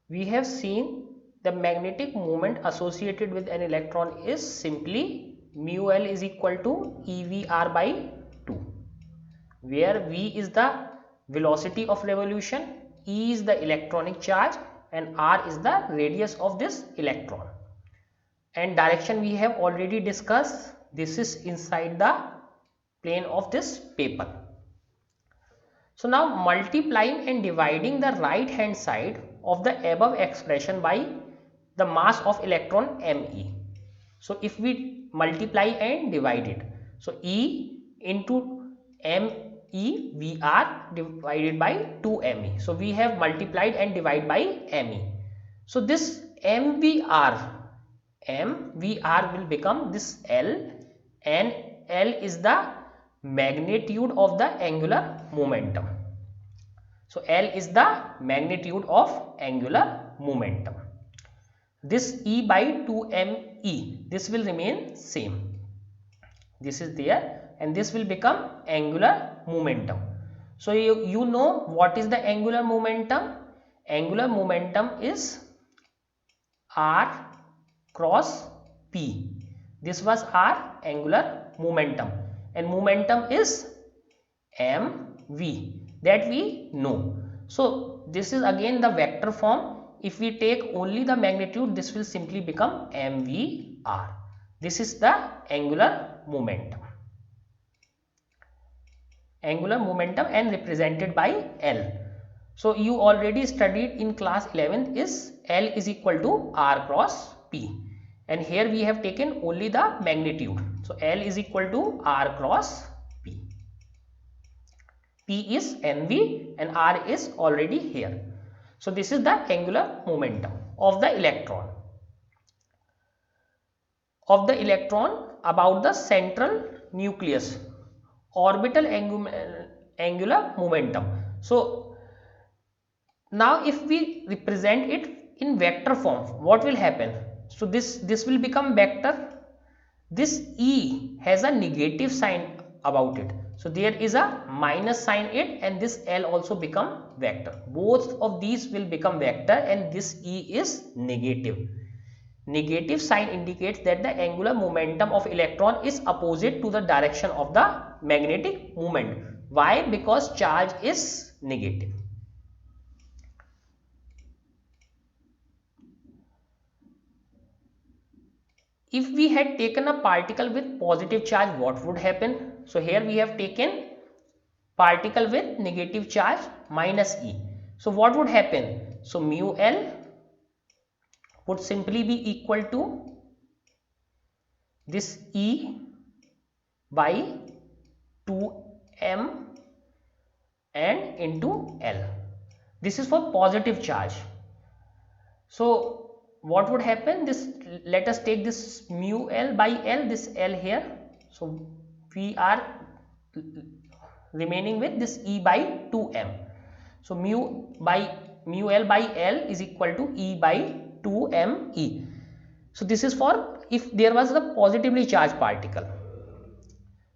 we have seen the magnetic moment associated with an electron is simply mu L is equal to EVR by 2, where V is the velocity of revolution, E is the electronic charge, and R is the radius of this electron. And direction we have already discussed. This is inside the plane of this paper. So now multiplying and dividing the right hand side of the above expression by the mass of electron Me. So if we multiply and divide it, so E into MEVR divided by 2Me. So we have multiplied and divided by Me. So this MVR will become this L, and L is the magnitude of the angular momentum. So L is the magnitude of angular momentum. This E by 2ME, this will remain same. This is there, and this will become angular momentum. So you know what is the angular momentum? Angular momentum is R cross P. This was our angular momentum, and momentum is mv, that we know. So this is again the vector form. If we take only the magnitude, this will simply become mvr. This is the angular momentum and represented by L. So you already studied in class 11th is L is equal to R cross P, and here we have taken only the magnitude. So L is equal to R cross P. P is mv and R is already here. So this is the angular momentum of the electron about the central nucleus, orbital angular momentum. So now if we represent it in vector form, what will happen? So this will become vector. This E has a negative sign about it, so there is a minus sign it, and this L also become vector. Both of these will become vector, and this E is negative. Negative sign indicates that the angular momentum of electron is opposite to the direction of the magnetic moment. Why? Because charge is negative. If we had taken a particle with positive charge, what would happen? So here we have taken particle with negative charge minus E. So what would happen? So mu L would simply be equal to this E by 2m and into L. This is for positive charge. So what would happen? This, let us take this mu L by L, this L here. So we are remaining with this E by 2m. So mu L by L is equal to E by 2me. So this is for if there was a positively charged particle.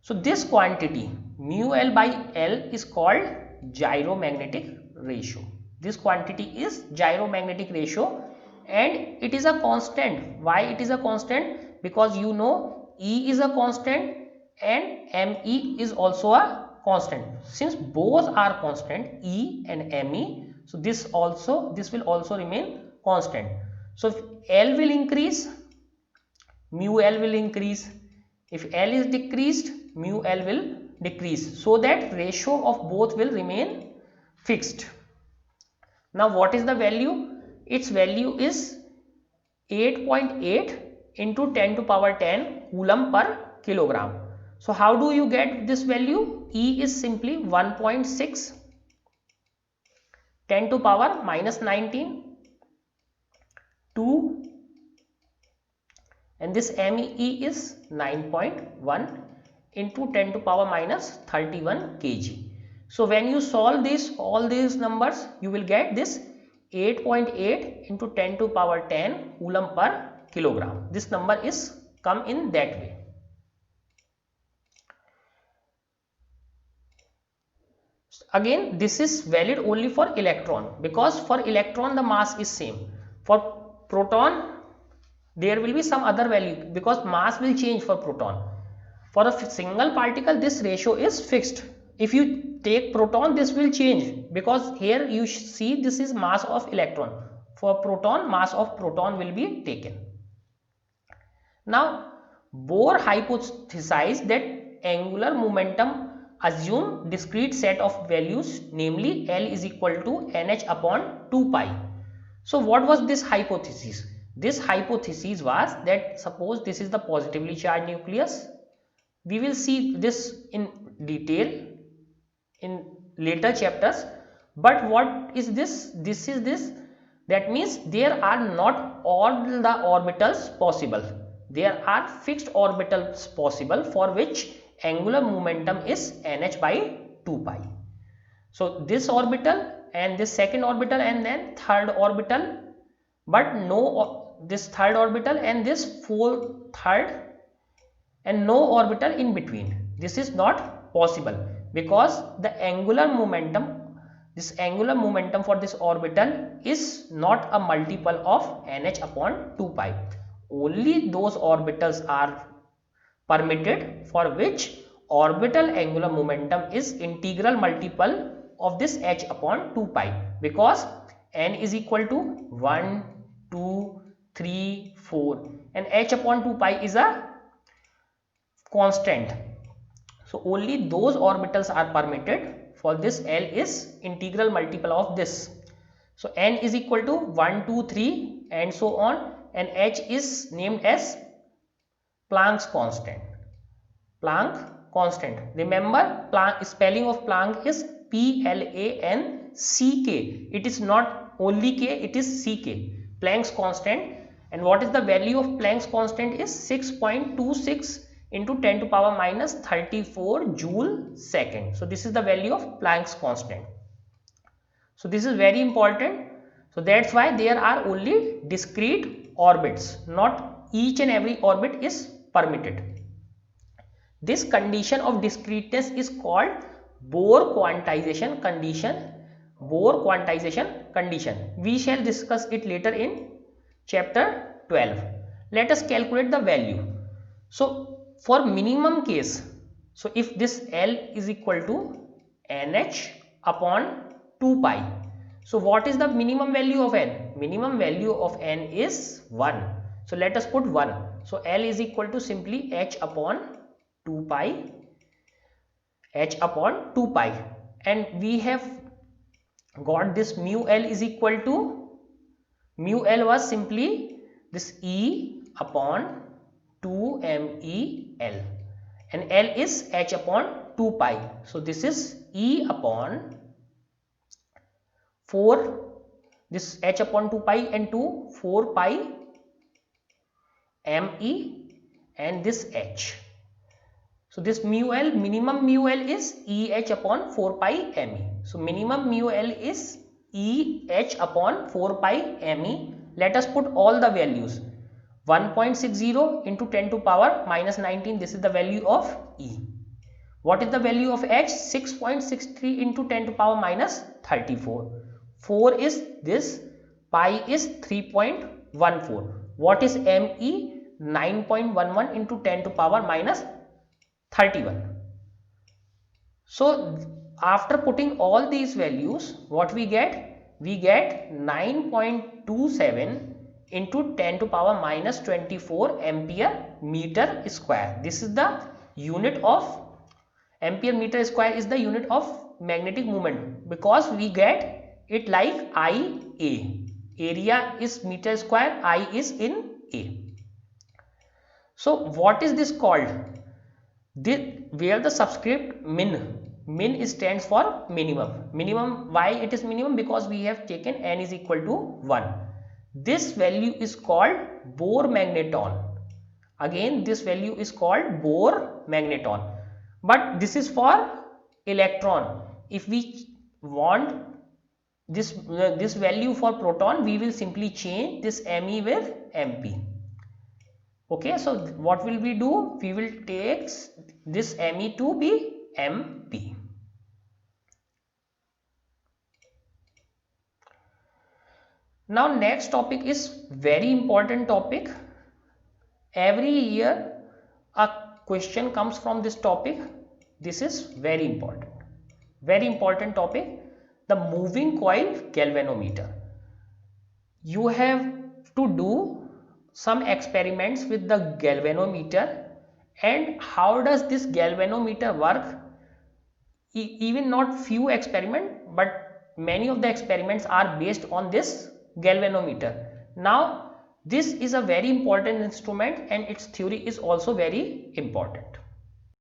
So this quantity mu L by L is called gyromagnetic ratio. This quantity is gyromagnetic ratio, and it is a constant. Why it is a constant? Because you know E is a constant and Me is also a constant. Since both are constant, E and Me, so this will also remain constant. So if L will increase, mu L will increase. If L is decreased, mu L will decrease, so that ratio of both will remain fixed. Now what is the value? Its value is 8.8 into 10 to power 10 coulomb per kilogram. So how do you get this value? E is simply 1.6 10 to power minus 19 2, and this Me is 9.1 into 10 to power minus 31 kg. So when you solve this, all these numbers, you will get this 8.8 into 10 to power 10 coulomb per kilogram. This number is come in that way. again this is valid only for electron, because for electron the mass is same. For proton there will be some other value because mass will change for proton. For a single particle this ratio is fixed. If you take proton this will change, because here you see this is mass of electron. For proton, mass of proton will be taken. Now Bohr hypothesized that angular momentum assume discrete set of values, namely L is equal to nh upon 2 pi. So what was this hypothesis? This hypothesis was that suppose this is the positively charged nucleus. We will see this in detail in later chapters, but what is this? This is this. That means there are not all the orbitals possible. There are fixed orbitals possible for which angular momentum is nh by 2 pi. So this orbital and this second orbital and then third orbital, but no this third orbital and this third and no orbital in between. This is not possible because the angular momentum, this angular momentum for this orbital is not a multiple of nh upon 2 pi. Only those orbitals are permitted for which orbital angular momentum is integral multiple of this h upon 2 pi, because n is equal to 1, 2, 3, 4 and h upon 2 pi is a constant. So only those orbitals are permitted for this L is integral multiple of this. So n is equal to 1, 2, 3 and so on, and h is named as Planck's constant. Planck constant. Remember, Planck, spelling of Planck is P-L-A-N-C-K. It is not only K, it is C-K. Planck's constant. And what is the value of Planck's constant is 6.26 into 10 to power minus 34 joule second. So this is the value of Planck's constant. So this is very important. So that's why there are only discrete orbits, not each and every orbit is permitted. This condition of discreteness is called Bohr quantization condition. Bohr quantization condition. We shall discuss it later in chapter 12. Let us calculate the value. So for minimum case, so if this L is equal to nh upon 2 pi. So what is the minimum value of n? Minimum value of n is 1. So let us put 1. So L is equal to simply h upon 2 pi, h upon 2 pi, and we have got this mu L is equal to, mu L was simply this E upon 2 me L, and L is h upon 2 pi. So this is E upon 4, this h upon 2 pi and 2 4 pi me and this h. So this mu L, minimum mu L is EH upon 4 pi me. So minimum mu L is EH upon 4 pi me. Let us put all the values. 1.60 into 10 to power minus 19, this is the value of E. What is the value of H? 6.63 into 10 to power minus 34. 4 is this, pi is 3.14. What is me? 9.11 into 10 to power minus 31. So after putting all these values, what we get? We get 9.27 into 10 to power minus 24 ampere meter square. This is the unit of ampere meter square is the unit of magnetic moment, because we get it like IA. Area is meter square, I is in A. So what is this called? Where the subscript min stands for minimum. Why it is minimum? Because we have taken n is equal to 1. This value is called Bohr magneton. Again this value is called Bohr magneton, but this is for electron. If we want this value for proton, we will simply change this me with mp. Okay, so what will we do? We will take this me to be mp. Now next topic is very important topic. Every year a question comes from this topic. This is very important topic, the moving coil galvanometer. You have to do some experiments with the galvanometer. And how does this galvanometer work? Even not few experiment, but many of the experiments are based on this galvanometer. Now this is a very important instrument and its theory is also very important.